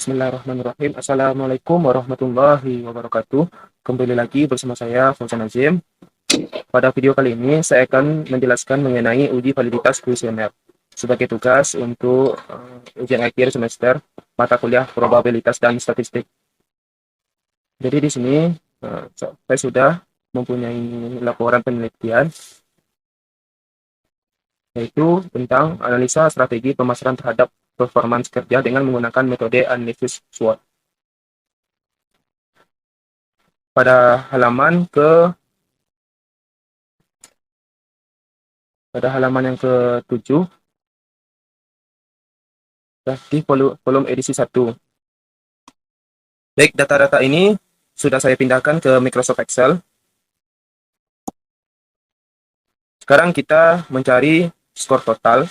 Bismillahirrahmanirrahim. Assalamualaikum warahmatullahi wabarakatuh. Kembali lagi bersama saya, Fauzan Azim. Pada video kali ini, saya akan menjelaskan mengenai uji validitas kuesioner sebagai tugas untuk ujian akhir semester mata kuliah probabilitas dan statistik. Jadi di sini saya sudah mempunyai laporan penelitian yaitu tentang analisa strategi pemasaran terhadap performance kerja dengan menggunakan metode analisis SWOT. Pada halaman yang ke-7 di volume edisi 1. Baik, data-data ini sudah saya pindahkan ke Microsoft Excel. Sekarang kita mencari skor total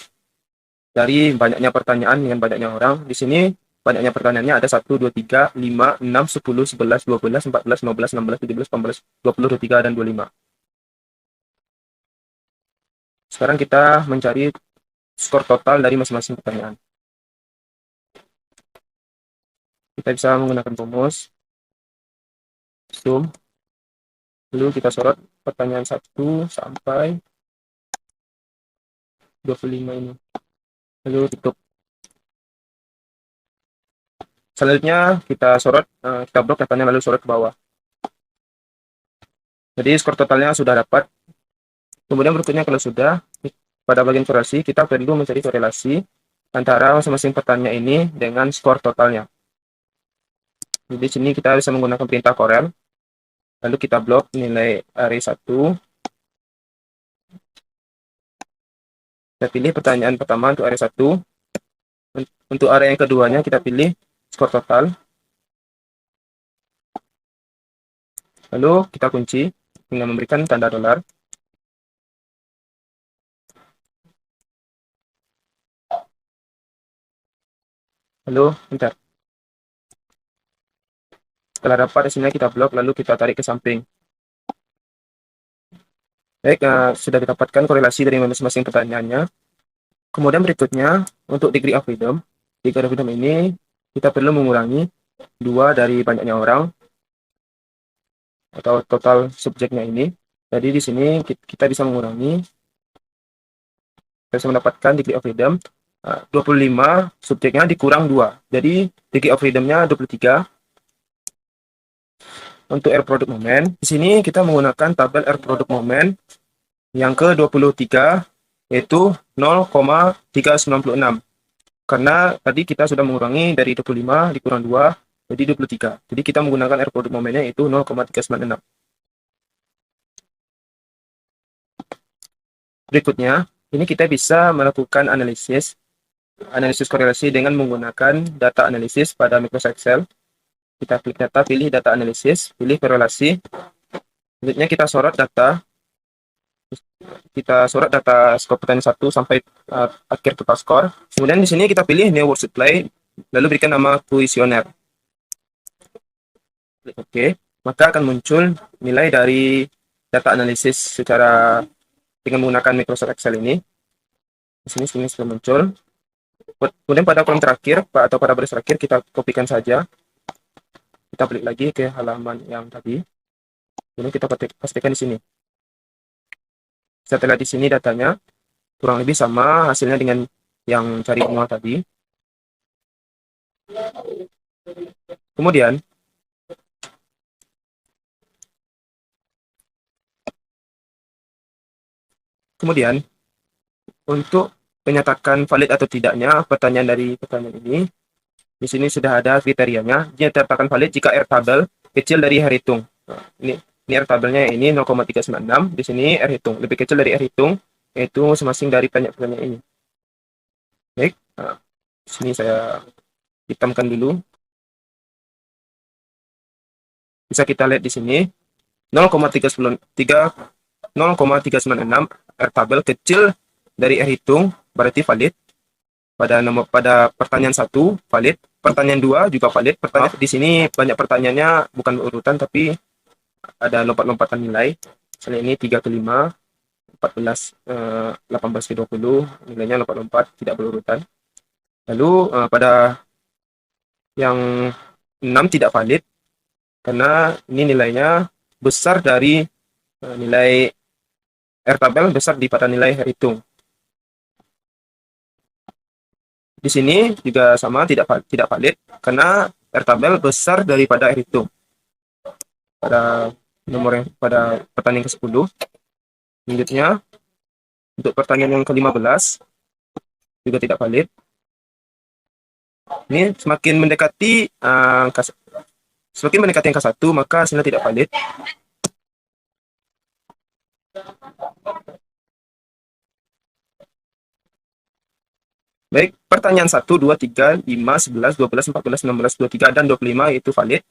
dari banyaknya pertanyaan dengan banyaknya orang. Di sini banyaknya pertanyaannya ada 1, 2, 3, 5, 6, 10, 11, 12, 14, 15, 16, 17, 18, 20, 23, dan 25. Sekarang kita mencari skor total dari masing-masing pertanyaan. Kita bisa menggunakan rumus, zoom, lalu kita sorot pertanyaan 1 sampai 25 ini. Lalu tutup. Selanjutnya kita sorot, kita blok datanya lalu sorot ke bawah. Jadi skor totalnya sudah dapat. Kemudian berikutnya kalau sudah, pada bagian korelasi kita perlu mencari korelasi antara masing-masing pertanyaan ini dengan skor totalnya. Jadi di sini kita bisa menggunakan perintah korel. Lalu kita blok nilai array 1. Kita pilih pertanyaan pertama untuk array 1. Untuk array yang keduanya kita pilih skor total. Lalu kita kunci dengan memberikan tanda dolar. Lalu enter. Setelah dapat hasilnya kita blok lalu kita tarik ke samping. Baik, sudah didapatkan korelasi dari masing-masing pertanyaannya. Kemudian berikutnya untuk degree of freedom. Degree of freedom ini kita perlu mengurangi 2 dari banyaknya orang atau total subjeknya ini. Jadi di sini kita bisa mengurangi, kita bisa mendapatkan degree of freedom 25, subjeknya dikurang 2. Jadi degree of freedom-nya 23. Untuk R product moment, di sini kita menggunakan tabel R product moment yang ke-23 yaitu 0,396. Karena tadi kita sudah mengurangi dari 25 dikurang 2 jadi 23. Jadi kita menggunakan R product momennya yaitu 0,396. Berikutnya, ini kita bisa melakukan analisis korelasi dengan menggunakan data analisis pada Microsoft Excel. Kita klik data, pilih data analisis, pilih korelasi. Selanjutnya kita sorot data skor pertanyaan 1 sampai akhir total skor. Kemudian di sini kita pilih new word supply, lalu berikan nama kuesioner. Klik OK, maka akan muncul nilai dari data analisis secara dengan menggunakan Microsoft Excel ini. Di sini sudah muncul. Kemudian pada kolom terakhir atau pada baris terakhir kita kopikan saja. Kita balik lagi ke halaman yang tadi. Kemudian kita pastikan di sini. Setelah di sini datanya kurang lebih sama hasilnya dengan yang cari manual tadi. Kemudian untuk menyatakan valid atau tidaknya pertanyaan dari pertanyaan ini, di sini sudah ada kriterianya. Dinyatakan valid jika R tabel kecil dari R hitung. Nah, ini R tabelnya ini 0,396. Di sini R hitung lebih kecil dari R hitung, yaitu masing-masing dari pertanyaan ini. Baik, nah, di sini saya hitamkan dulu. Bisa kita lihat di sini 0,396 R tabel kecil dari R hitung berarti valid. Pada pertanyaan 1 valid, pertanyaan 2 juga valid. Di sini banyak pertanyaannya bukan urutan tapi ada lompat-lompatan nilai. Misalnya ini 3 ke 5, 14, 18 ke 20, nilainya lompat-lompat tidak berurutan. Lalu pada Yang 6 tidak valid karena ini nilainya besar dari nilai R tabel besar daripada nilai R hitung. Di sini juga sama tidak valid karena R tabel besar daripada R hitung. Pada pada pertanyaan ke-10. Selanjutnya untuk pertanyaan yang ke-15 juga tidak valid. Ini semakin mendekati angka 1 maka hasilnya tidak valid. Baik, pertanyaan 1, 2, 3, 5, 11, 12, 14, 16, 23, dan 25 itu valid.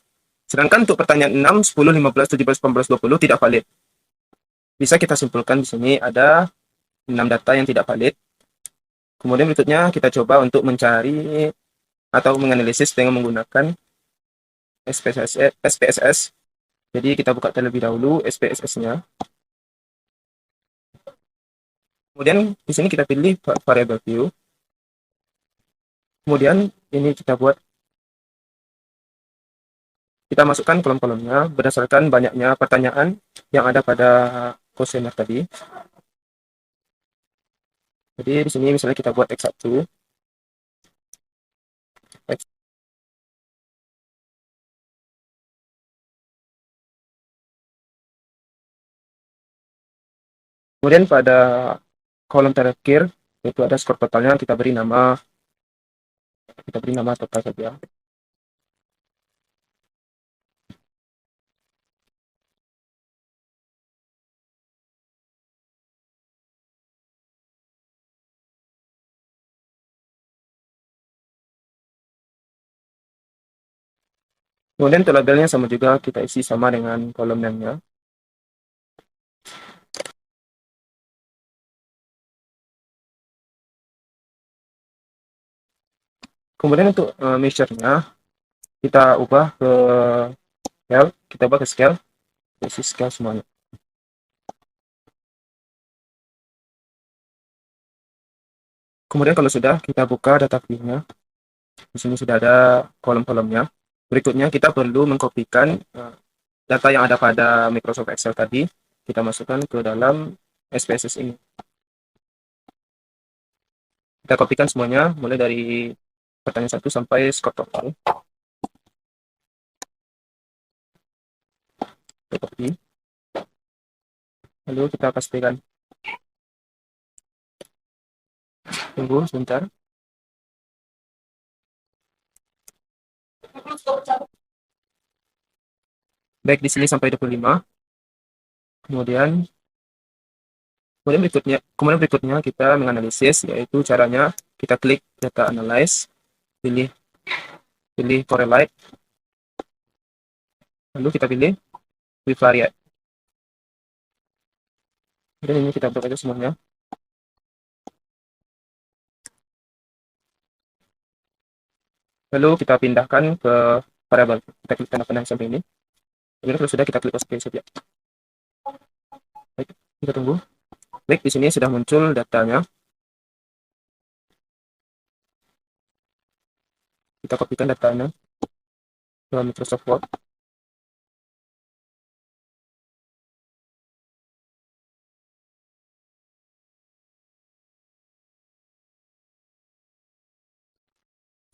Sedangkan untuk pertanyaan 6, 10, 15, 17, 18, 20 tidak valid. Bisa kita simpulkan di sini ada 6 data yang tidak valid. Kemudian berikutnya kita coba untuk mencari atau menganalisis dengan menggunakan SPSS. Jadi kita buka terlebih dahulu SPSS-nya. Kemudian di sini kita pilih variable view. Kemudian ini kita masukkan kolom-kolomnya berdasarkan banyaknya pertanyaan yang ada pada kuesioner tadi. Jadi di sini misalnya kita buat X1. Kemudian pada kolom terakhir itu ada skor totalnya, kita beri nama total saja. Kemudian untuk labelnya sama juga, kita isi sama dengan kolom name-nya. Kemudian untuk measure-nya kita ubah ke scale, isi scale semuanya. Kemudian kalau sudah, kita buka data view-nya. Di sini sudah ada kolom-kolomnya. Berikutnya kita perlu mengkopikan data yang ada pada Microsoft Excel tadi, kita masukkan ke dalam SPSS ini. Kita kopikan semuanya, mulai dari pertanyaan 1 sampai skor total. Kita copy. Lalu kita pastikan. Tunggu sebentar. Baik, di sini sampai 25. Kemudian berikutnya kita menganalisis, yaitu caranya kita klik data analyze, pilih correlate, lalu kita pilih bivariate. Dan ini kita buat aja semuanya. Lalu kita pindahkan ke variabel. Kita klik tanda panah sampai ini. Kemudian kalau sudah, kita klik OK saja. Baik, kita tunggu. Baik, di sini sudah muncul datanya. Kita kopikan datanya ke Microsoft Word.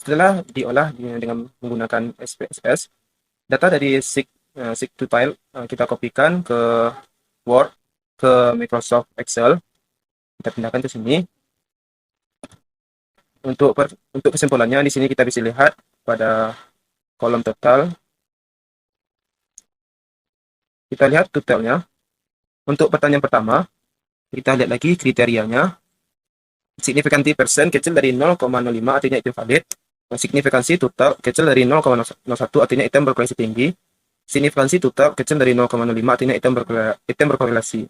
Setelah diolah dengan menggunakan SPSS, data dari sheet to file kita kopikan ke Word, ke Microsoft Excel. Kita pindahkan ke sini. Untuk kesimpulannya, di sini kita bisa lihat pada kolom total. Kita lihat totalnya. Untuk pertanyaan pertama, kita lihat lagi kriterianya. Signifikansi persen kecil dari 0,05 artinya itu valid. Signifikansi total kecil dari 0,01 artinya item berkorelasi tinggi. Signifikansi total kecil dari 0,05 artinya item berkorelasi.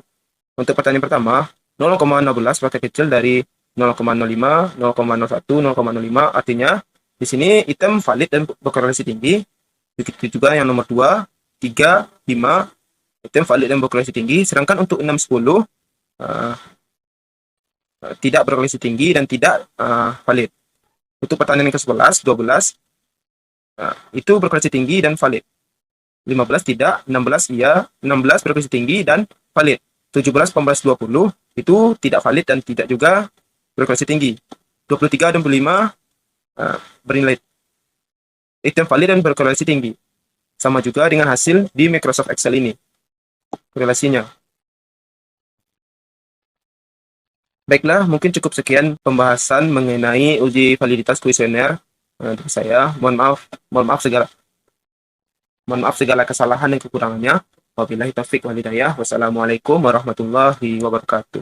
Untuk pertanyaan pertama, 0,16 braket kecil dari 0,05, 0,01, 0,05 artinya di sini item valid dan berkorelasi tinggi. Begitu juga yang nomor 2, 3, 5 item valid dan berkorelasi tinggi. Sedangkan untuk 6, 10 tidak berkorelasi tinggi dan tidak valid. Untuk pertanyaan yang ke-11, 12 Itu berkorelasi tinggi dan valid. 15 tidak, 16 iya, 16 berkorelasi tinggi dan valid. 17, 18, 20 itu tidak valid dan tidak juga berkorelasi tinggi. 23 dan 25 bernilai itu yang valid dan berkorelasi tinggi. Sama juga dengan hasil di Microsoft Excel ini, korelasinya. Baiklah, mungkin cukup sekian pembahasan mengenai uji validitas kuesioner dari saya. Mohon maaf segala kesalahan dan kekurangannya. Wabillahi taufik wal hidayah. Wassalamualaikum warahmatullahi wabarakatuh.